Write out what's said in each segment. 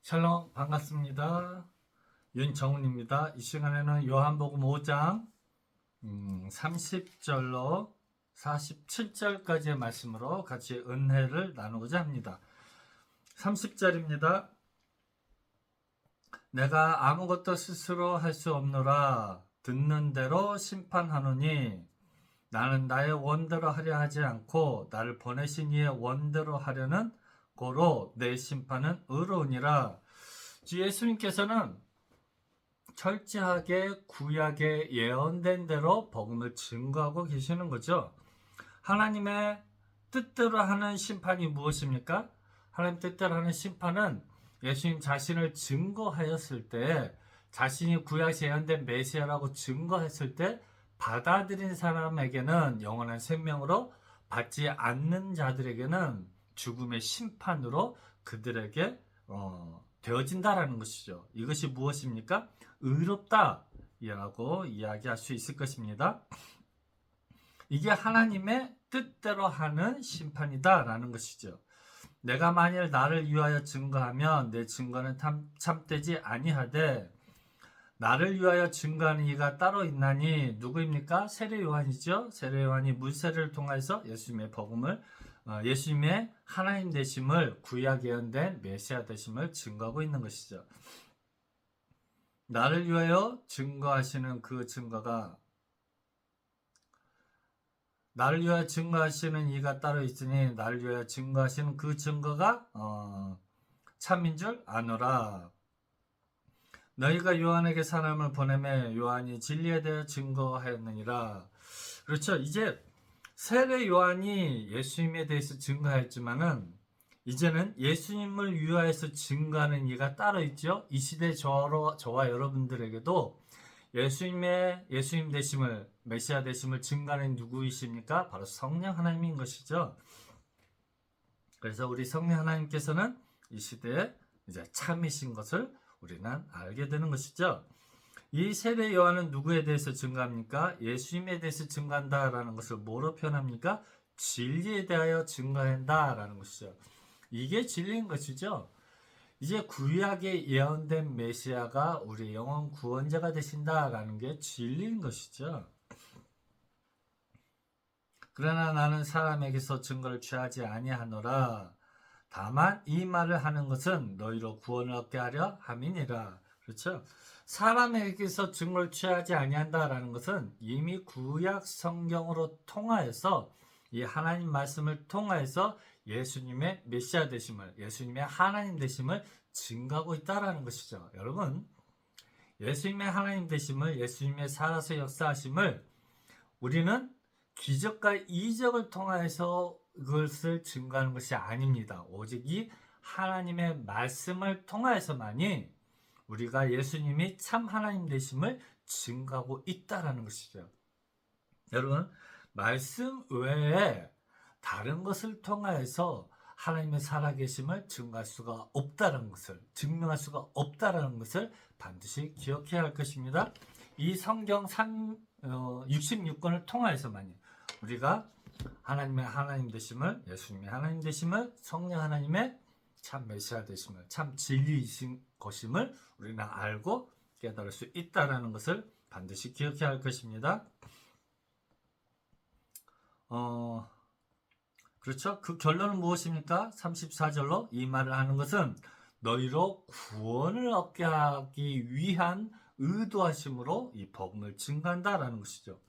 샬롬 반갑습니다. 윤정훈입니다. 이 시간에는 요한복음 5장 30절로 47절까지의 말씀으로 같이 은혜를 나누고자 합니다. 30절입니다. 내가 아무것도 스스로 할 수 없노라. 듣는 대로 심판하노니 나는 나의 원대로 하려 하지 않고 나를 보내신 이의 원대로 하려는 고로 내 심판은 의로우니라. 주 예수님께서는 철저하게 구약에 예언된 대로 복음을 증거하고 계시는 거죠. 하나님의 뜻대로 하는 심판이 무엇입니까? 하나님 뜻대로 하는 심판은 예수님 자신을 증거하였을 때, 자신이 구약에 예언된 메시아라고 증거했을 때 받아들인 사람에게는 영원한 생명으로, 받지 않는 자들에게는 죽음의 심판으로 그들에게 되어진다라는 것이죠. 이것이 무엇입니까? 의롭다라고 이야기할 수 있을 것입니다. 이게 하나님의 뜻대로 하는 심판이다라는 것이죠. 내가 만일 나를 위하여 증거하면 내 증거는 참되지 아니하되 나를 위하여 증거하는 이가 따로 있나니 누구입니까? 세례 요한이죠. 세례 요한이 물세례를 통해서 예수님의 복음을, 예수님의 하나님 되심을, 구약 예언된 메시아 되심을 증거하고 있는 것이죠. 나를 위하여 증거하시는 그 증거가, 나를 위하여 증거하시는 이가 따로 있으니 나를 위하여 증거하시는 그 증거가 참인 줄 아노라. 너희가 요한에게 사람을 보내매 요한이 진리에 대해 증거하였느니라. 그렇죠. 이제 세례 요한이 예수님에 대해서 증거했지만은 이제는 예수님을 위하여서 증거하는 이가 따로 있죠. 이 시대 저와 여러분들에게도 예수님 되심을, 메시아 되심을 증거하는 누구이십니까? 바로 성령 하나님인 것이죠. 그래서 우리 성령 하나님께서는 이 시대에 이제 참이신 것을 우리는 알게 되는 것이죠. 이 세례 요한은 누구에 대해서 증거합니까? 예수님에 대해서 증거한다라는 것을 뭐로 표현합니까? 진리에 대하여 증거한다라는 것이죠. 이게 진리인 것이죠. 이제 구약에 예언된 메시아가 우리 영혼 구원자가 되신다라는 게 진리인 것이죠. 그러나 나는 사람에게서 증거를 취하지 아니하노라. 다만 이 말을 하는 것은 너희로 구원을 얻게 하려 함이니라. 그렇죠? 사람에게서 증거를 취하지 아니한다라는 것은 이미 구약 성경으로 통하여서, 이 하나님 말씀을 통하여서 예수님의 메시아 되심을, 예수님의 하나님 되심을 증거하고 있다라는 것이죠. 여러분, 예수님의 하나님 되심을, 예수님의 살아서 역사하심을 우리는 기적과 이적을 통하여서 그것을 증거하는 것이 아닙니다. 오직 이 하나님의 말씀을 통하여서만이 우리가 예수님이 참 하나님 되심을 증거하고 있다라는 것이죠. 여러분, 말씀 외에 다른 것을 통하여서 하나님의 살아계심을 증거할 수가 없다는 것을, 증명할 수가 없다는 것을 반드시 기억해야 할 것입니다. 이 성경 66권을 통하여서만이 우리가 하나님의 하나님 되심을, 예수님의 하나님 되심을, 성령 하나님의 참 메시아 되심을, 참 진리이신 것임을 우리는 알고 깨달을 수 있다는 것을 반드시 기억해야 할 것입니다. 그렇죠? 그 결론은 무엇입니까? 34절로 이 말을 하는 것은 너희로 구원을 얻게 하기 위한 의도하심으로 이 복음을 증거한다라는 것이죠.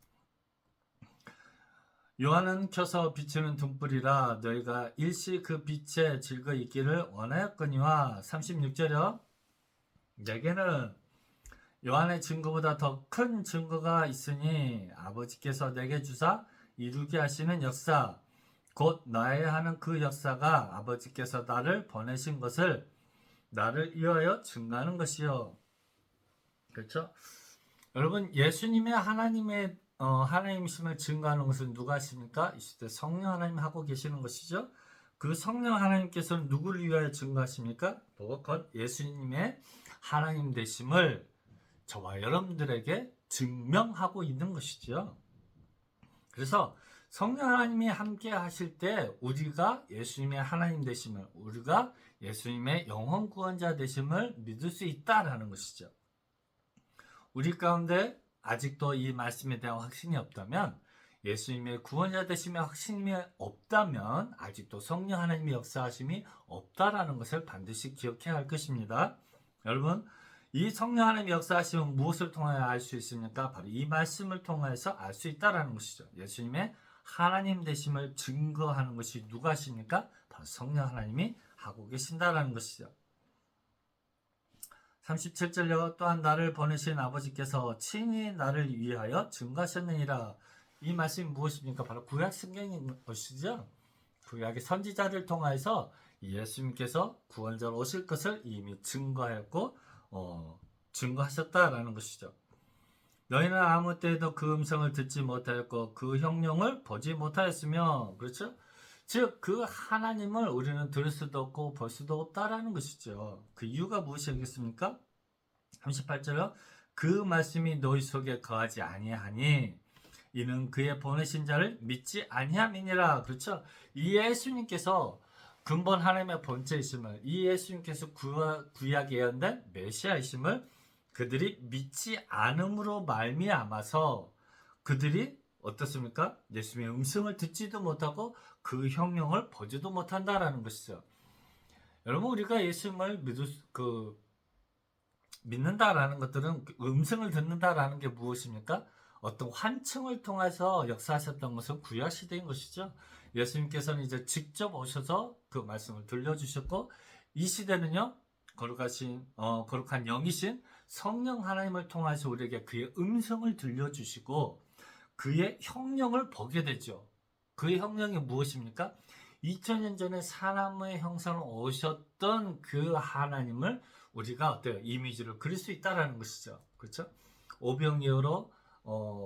요한은 켜서 비추는 등불이라 너희가 일시 그 빛에 즐거이 있기를 원하였거니와. 36절이요. 내게는 요한의 증거보다 더 큰 증거가 있으니 아버지께서 내게 주사 이루게 하시는 역사, 곧 나의 하는 그 역사가 아버지께서 나를 보내신 것을 나를 위하여 증거하는 것이요. 그렇죠? 여러분, 예수님의 하나님이심을 증거하는 것은 누가 하십니까? 이 시대 성령 하나님 하고 계시는 것이죠. 그 성령 하나님께서는 누구를 위하여 증거하십니까? 곧 예수님의 하나님 되심을 저와 여러분들에게 증명하고 있는 것이죠. 그래서 성령 하나님이 함께 하실 때 우리가 예수님의 하나님 되심을, 우리가 예수님의 영혼 구원자 되심을 믿을 수 있다라는 것이죠. 우리 가운데 아직도 이 말씀에 대한 확신이 없다면, 예수님의 구원자 되심에 확신이 없다면 아직도 성령 하나님의 역사하심이 없다라는 것을 반드시 기억해야 할 것입니다. 여러분, 이 성령 하나님의 역사하심은 무엇을 통하여 알 수 있습니까? 바로 이 말씀을 통해서 알 수 있다라는 것이죠. 예수님의 하나님 되심을 증거하는 것이 누가 하십니까? 바로 성령 하나님이 하고 계신다라는 것이죠. 37절요. 또한 나를 보내신 아버지께서 친히 나를 위하여 증거하셨느니라. 이 말씀이 무엇입니까? 바로 구약 성경인 것이죠. 구약의 선지자를 통해서 예수님께서 구원자로 오실 것을 이미 증거하였고 증거하셨다라는 것이죠. 너희는 아무 때에도 그 음성을 듣지 못하였고 그 형용을 보지 못하였으며, 그렇죠? 즉 그 하나님을 우리는 들을 수도 없고 볼 수도 없다라는 것이죠. 그 이유가 무엇이겠습니까? 38절은 그 말씀이 너희 속에 거하지 아니하니 이는 그의 보내신 자를 믿지 아니함이니라. 그렇죠? 이 예수님께서 근본 하나님의 본체이심을, 이 예수님께서 구약에 예언된 메시아이심을 그들이 믿지 않음으로 말미암아서 그들이 어떻습니까? 예수님의 음성을 듣지도 못하고 그 형용을 보지도 못한다라는 것이죠. 여러분, 우리가 예수님을 믿는다라는 것들은, 음성을 듣는다라는 게 무엇입니까? 어떤 환청을 통해서 역사하셨던 것은 구약 시대인 것이죠. 예수님께서는 이제 직접 오셔서 그 말씀을 들려주셨고, 이 시대는요, 거룩한 영이신 성령 하나님을 통해서 우리에게 그의 음성을 들려주시고 그의 형령을 보게 되죠. 그의 형령이 무엇입니까? 2000년 전에 사람의 형상으로 오셨던 그 하나님을 우리가 어때요? 이미지를 그릴 수 있다라는 것이죠. 그렇죠? 오병이어로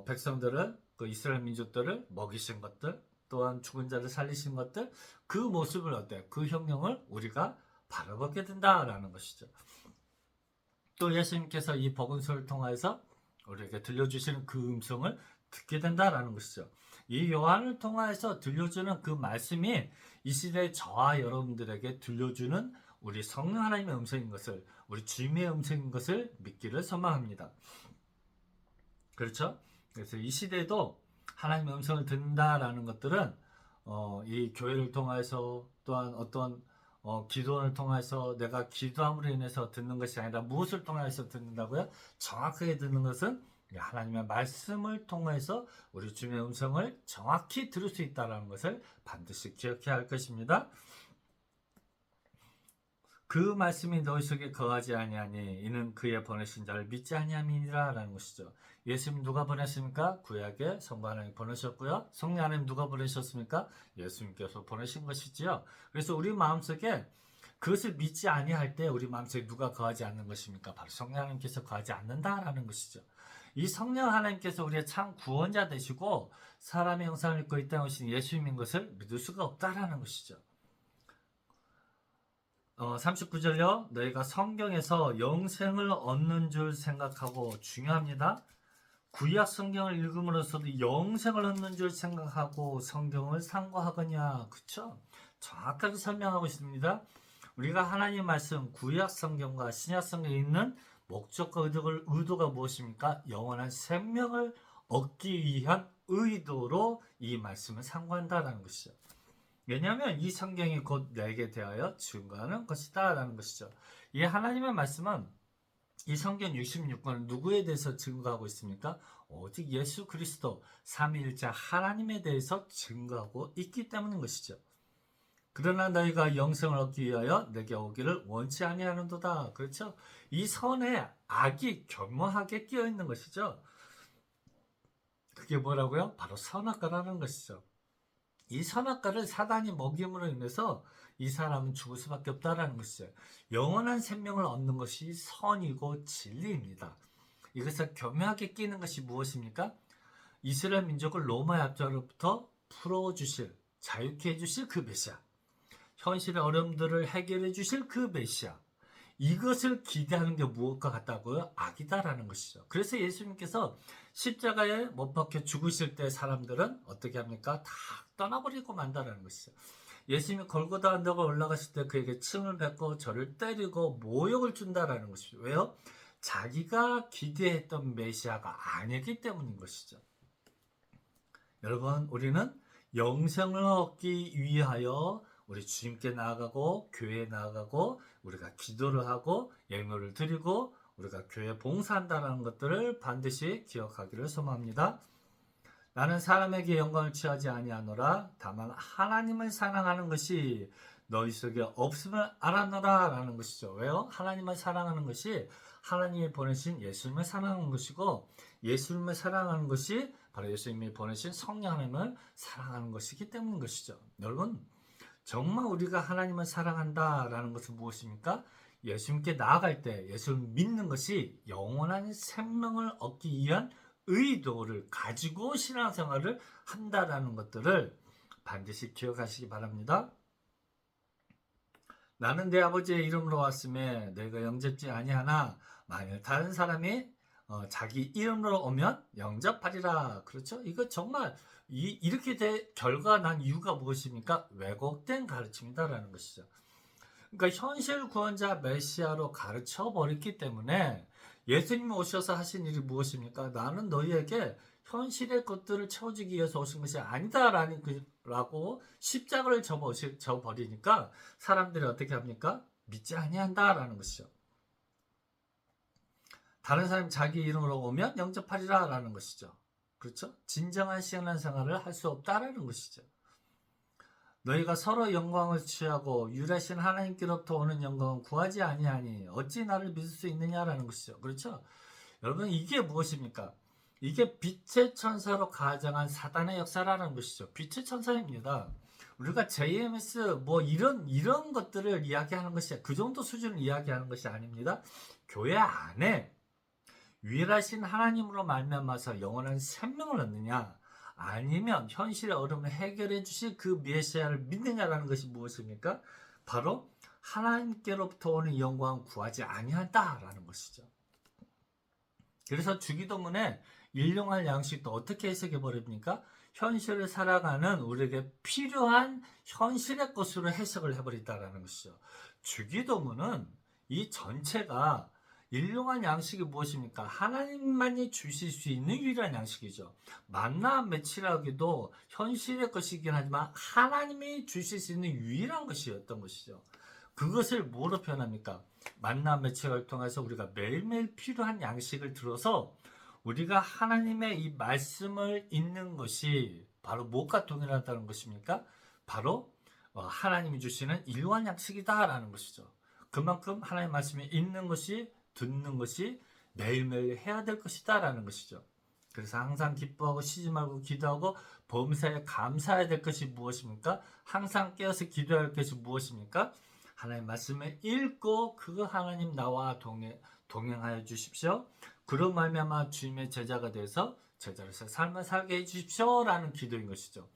백성들을, 그 이스라엘 민족들을 먹이신 것들, 또한 죽은 자를 살리신 것들, 그 모습을 어때요? 그 형령을 우리가 바라보게 된다라는 것이죠. 또 예수님께서 이 복음서를 통해서 우리에게 들려주시는 그 음성을 듣게 된다라는 것이죠. 이 요한을 통해서 들려주는 그 말씀이 이 시대의 저와 여러분들에게 들려주는 우리 성령 하나님의 음성인 것을, 우리 주님의 음성인 것을 믿기를 소망합니다. 그렇죠? 그래서 이 시대에도 하나님의 음성을 듣는다라는 것들은 이 교회를 통해서, 또한 어떤 기도원을 통해서 내가 기도함으로 인해서 듣는 것이 아니라 무엇을 통해서 듣는다고요? 정확하게 듣는 것은 하나님의 말씀을 통해서 우리 주님의 음성을 정확히 들을 수 있다는 것을 반드시 기억해야 할 것입니다. 그 말씀이 너희 속에 거하지 아니하니 이는 그의 보내신 자를 믿지 아니함이니라 라는 것이죠. 예수님 누가 보냈습니까? 구약에 성부 하나님 보내셨고요. 성령 하나님 누가 보내셨습니까? 예수님께서 보내신 것이지요. 그래서 우리 마음속에 그것을 믿지 아니할 때 우리 마음속에 누가 거하지 않는 것입니까? 바로 성령 하나님께서 거하지 않는다라는 것이죠. 이 성령 하나님께서 우리의 참 구원자 되시고 사람의 형상을 입고 이 땅에 오신 예수님인 것을 믿을 수가 없다라는 것이죠. 39절요. 너희가 성경에서 영생을 얻는 줄 생각하고, 중요합니다. 구약 성경을 읽음으로써도 영생을 얻는 줄 생각하고 성경을 상고하거냐. 그쵸? 정확하게 설명하고 있습니다. 우리가 하나님 말씀, 구약 성경과 신약 성경에 있는 목적과 의도가 무엇입니까? 영원한 생명을 얻기 위한 의도로 이 말씀을 상고한다는 것이죠. 왜냐하면 이 성경이 곧 내게 대하여 증거하는 것이다 라는 것이죠. 이 하나님의 말씀은 이 성경 66권을 누구에 대해서 증거하고 있습니까? 오직 예수 그리스도 삼위일체 하나님에 대해서 증거하고 있기 때문인 것이죠. 그러나 너희가 영생을 얻기 위하여 내게 오기를 원치 아니하는도다. 그렇죠? 이 선에 악이 교묘하게 끼어 있는 것이죠. 그게 뭐라고요? 바로 선악과라는 것이죠. 이 선악과를 사단이 먹임으로 인해서 이 사람은 죽을 수밖에 없다라는 것이죠. 영원한 생명을 얻는 것이 선이고 진리입니다. 이것을 교묘하게 끼는 것이 무엇입니까? 이스라엘 민족을 로마의 압제로부터 풀어주실, 자유케 해주실 그 메시아, 현실의 어려움들을 해결해 주실 그 메시아, 이것을 기대하는 게 무엇과 같다고요? 악이다라는 것이죠. 그래서 예수님께서 십자가에 못 박혀 죽으실 때 사람들은 어떻게 합니까? 다 떠나버리고 만다라는 것이죠. 예수님이 골고다 언덕을 올라가실 때 그에게 침을 뱉고 저를 때리고 모욕을 준다라는 것이죠. 왜요? 자기가 기대했던 메시아가 아니기 때문인 것이죠. 여러분, 우리는 영생을 얻기 위하여 우리 주님께 나아가고 교회에 나아가고 우리가 기도를 하고 예물을 드리고 우리가 교회 봉사한다는 것들을 반드시 기억하기를 소망합니다. 나는 사람에게 영광을 취하지 아니하노라. 다만 하나님을 사랑하는 것이 너희 속에 없음을 알아노라 라는 것이죠. 왜요? 하나님을 사랑하는 것이 하나님이 보내신 예수님을 사랑하는 것이고, 예수님을 사랑하는 것이 바로 예수님이 보내신 성령 하나님을 사랑하는 것이기 때문인 것이죠. 여러분, 정말 우리가 하나님을 사랑한다라는 것은 무엇입니까? 예수님께 나아갈 때 예수를 믿는 것이 영원한 생명을 얻기 위한 의도를 가지고 신앙생활을 한다라는 것들을 반드시 기억하시기 바랍니다. 나는 내 아버지의 이름으로 왔음에 내가 영접지 아니하나 만일 다른 사람이 자기 이름으로 오면 영접하리라. 그렇죠? 이거 정말 이렇게 결과가 난 이유가 무엇입니까? 왜곡된 가르침이다라는 것이죠. 그러니까 현실 구원자 메시아로 가르쳐 버렸기 때문에 예수님이 오셔서 하신 일이 무엇입니까? 나는 너희에게 현실의 것들을 채워주기 위해서 오신 것이 아니다라고 십자가를 져버리니까 사람들이 어떻게 합니까? 믿지 아니한다라는 것이죠. 다른 사람이 자기 이름으로 오면 영접하리라 라는 것이죠. 그렇죠? 진정한 신앙생활을 할 수 없다라는 것이죠. 너희가 서로 영광을 취하고 유일하신 하나님께로부터 오는 영광을 구하지 아니하니 어찌 나를 믿을 수 있느냐라는 것이죠. 그렇죠? 여러분, 이게 무엇입니까? 이게 빛의 천사로 가장한 사단의 역사라는 것이죠. 빛의 천사입니다. 우리가 JMS 이런 것들을 이야기하는 것이 그 정도 수준을 이야기하는 것이 아닙니다. 교회 안에 유일하신 하나님으로 말미암아서 영원한 생명을 얻느냐, 아니면 현실의 어려움을 해결해 주실 그 메시아를 믿느냐라는 것이 무엇입니까? 바로 하나님께로부터 오는 영광을 구하지 아니한다라는 것이죠. 그래서 주기도문에 일용할 양식도 어떻게 해석해 버립니까? 현실을 살아가는 우리에게 필요한 현실의 것으로 해석을 해버린다라는 것이죠. 주기도문은 이 전체가 일용할 양식이 무엇입니까? 하나님만이 주실 수 있는 유일한 양식이죠. 만나 며칠하기도 현실의 것이긴 하지만 하나님이 주실 수 있는 유일한 것이었던 것이죠. 그것을 뭐로 표현합니까? 만나 며칠을 통해서 우리가 매일매일 필요한 양식을 들어서 우리가 하나님의 이 말씀을 읽는 것이 바로 무엇과 동일하다는 것입니까? 바로 하나님이 주시는 일용할 양식이다라는 것이죠. 그만큼 하나님의 말씀을 읽는 것이, 듣는 것이 매일매일 해야 될 것이다 라는 것이죠. 그래서 항상 기뻐하고 쉬지 말고 기도하고 범사에 감사해야 될 것이 무엇입니까? 항상 깨어서 기도할 것이 무엇입니까? 하나님 말씀을 읽고 그 하나님 나와 동행하여 주십시오. 그런 말미암아 주님의 제자가 돼서 제자로서 삶을 살게 해주십시오 라는 기도인 것이죠.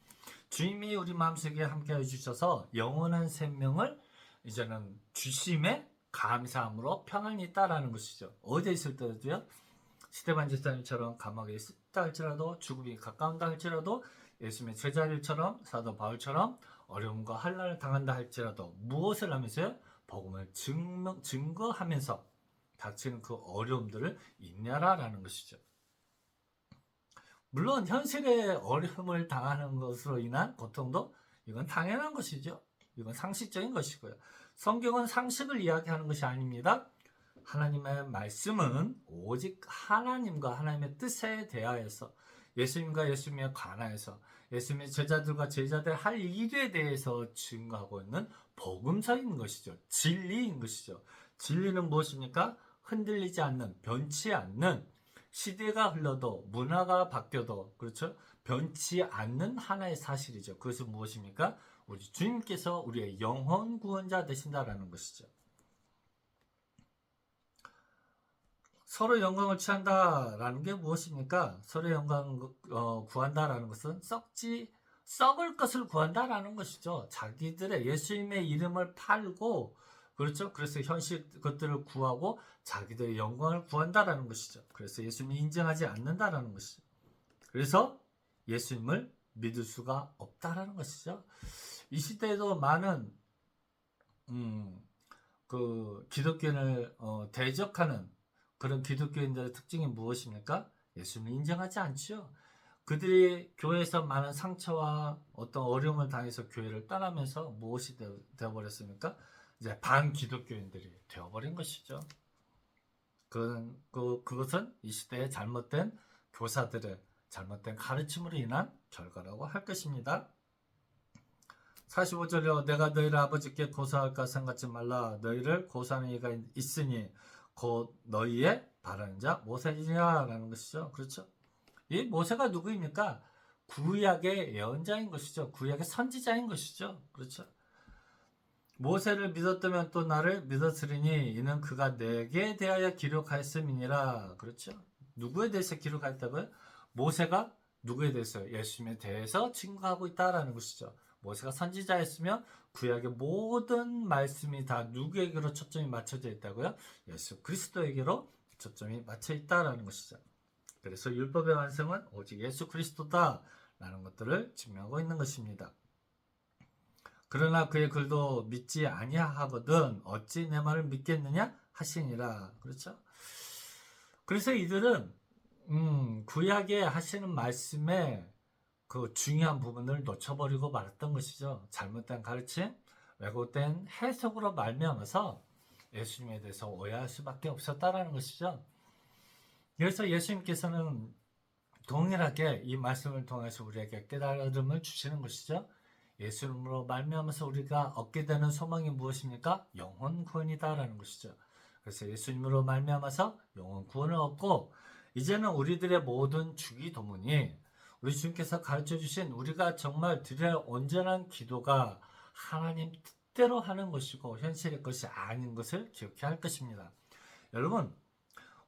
주님이 우리 마음속에 함께해 주셔서 영원한 생명을 이제는 주심에 감사함으로 평안이 있다라는 것이죠. 어디에 있을 때도요, 스데반 집사님처럼 감옥에 있다 할지라도, 죽음이 가까운다 할지라도, 예수님의 제자들처럼, 사도 바울처럼 어려움과 환난을 당한다 할지라도 무엇을 하면서요? 복음을 증거하면서 닥치는 그 어려움들을 인내하라라는 것이죠. 물론 현실의 어려움을 당하는 것으로 인한 고통도 이건 당연한 것이죠. 이건 상식적인 것이고요. 성경은 상식을 이야기하는 것이 아닙니다. 하나님의 말씀은 오직 하나님과 하나님의 뜻에 대하여서, 예수님과 예수님에 관하여서, 예수님의 제자들과 제자들 할 일에 대해서 증거하고 있는 복음서인 것이죠. 진리인 것이죠. 진리는 무엇입니까? 흔들리지 않는, 변치 않는, 시대가 흘러도 문화가 바뀌어도, 그렇죠? 변치 않는 하나의 사실이죠. 그것은 무엇입니까? 우리 주님께서 우리의 영혼 구원자 되신다라는 것이죠. 서로 영광을 취한다라는 게 무엇입니까? 서로 영광 구한다라는 것은 썩을 것을 구한다라는 것이죠. 자기들의 예수님의 이름을 팔고, 그렇죠? 그래서 현실 것들을 구하고 자기들의 영광을 구한다라는 것이죠. 그래서 예수님을 인정하지 않는다라는 것이죠. 그래서 예수님을 믿을 수가 없다라는 것이죠. 이 시대에도 많은 그 기독교인을 대적하는 그런 기독교인들의 특징이 무엇입니까? 예수님을 인정하지 않죠. 그들이 교회에서 많은 상처와 어떤 어려움을 당해서 교회를 떠나면서 무엇이 되어버렸습니까? 이제 반기독교인들이 되어버린 것이죠. 그것은 이 시대의 잘못된 교사들의 잘못된 가르침으로 인한 결과라고 할 것입니다. 45절로 내가 너희를 아버지께 고소할까 생각지 말라. 너희를 고소하는 이가 있으니 곧 너희의 바라는 자 모세니라 라는 것이죠. 그렇죠? 이 모세가 누구입니까? 구약의 예언자인 것이죠. 구약의 선지자인 것이죠. 그렇죠? 모세를 믿었다면 또 나를 믿었으리니 이는 그가 내게 대하여 기록하였음이니라. 그렇죠? 누구에 대해서 기록하였다고요? 모세가 누구에 대해서? 예수님에 대해서 증거하고 있다라는 것이죠. 모세가 선지자였으면 구약의 모든 말씀이 다 누구에게로 초점이 맞춰져 있다고요? 예수 그리스도에게로 초점이 맞춰 있다라는 것이죠. 그래서 율법의 완성은 오직 예수 그리스도다라는 것들을 증명하고 있는 것입니다. 그러나 그의 글도 믿지 아니하거든 어찌 내 말을 믿겠느냐 하시니라. 그렇죠? 그래서 이들은 구약에 하시는 말씀에 그 중요한 부분을 놓쳐버리고 말았던 것이죠. 잘못된 가르침, 왜곡된 해석으로 말미암아서 예수님에 대해서 오해할 수밖에 없었다라는 것이죠. 그래서 예수님께서는 동일하게 이 말씀을 통해서 우리에게 깨달음을 주시는 것이죠. 예수님으로 말미암아서 우리가 얻게 되는 소망이 무엇입니까? 영혼 구원이다라는 것이죠. 그래서 예수님으로 말미암아서 영혼 구원을 얻고 이제는 우리들의 모든 주기도문이 우리 주님께서 가르쳐주신 우리가 정말 드려야 온전한 기도가 하나님 뜻대로 하는 것이고 현실의 것이 아닌 것을 기억해야 할 것입니다. 여러분,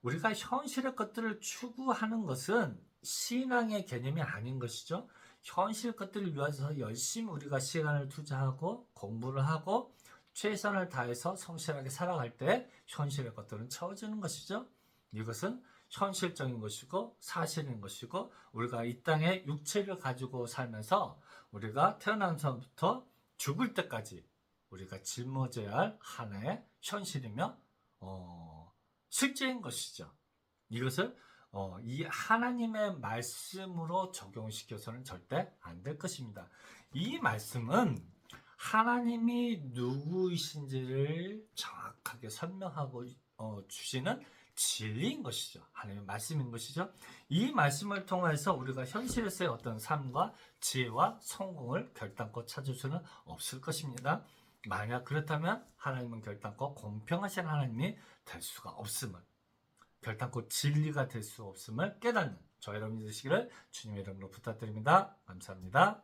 우리가 현실의 것들을 추구하는 것은 신앙의 개념이 아닌 것이죠. 현실 것들을 위해서 열심히 우리가 시간을 투자하고 공부를 하고 최선을 다해서 성실하게 살아갈 때 현실의 것들은 채워지는 것이죠. 이것은 현실적인 것이고 사실인 것이고 우리가 이 땅에 육체를 가지고 살면서 우리가 태어나면서부터 죽을 때까지 우리가 짊어져야 할 하나의 현실이며 실제인 것이죠. 이것을 이 하나님의 말씀으로 적용시켜서는 절대 안 될 것입니다. 이 말씀은 하나님이 누구이신지를 정확하게 설명하고 주시는 진리인 것이죠. 하나님의 말씀인 것이죠. 이 말씀을 통해서 우리가 현실에서의 어떤 삶과 지혜와 성공을 결단코 찾을 수는 없을 것입니다. 만약 그렇다면 하나님은 결단코 공평하신 하나님이 될 수가 없음을, 결단코 진리가 될 수 없음을 깨닫는 저 여러분이 되시기를 주님의 이름으로 부탁드립니다. 감사합니다.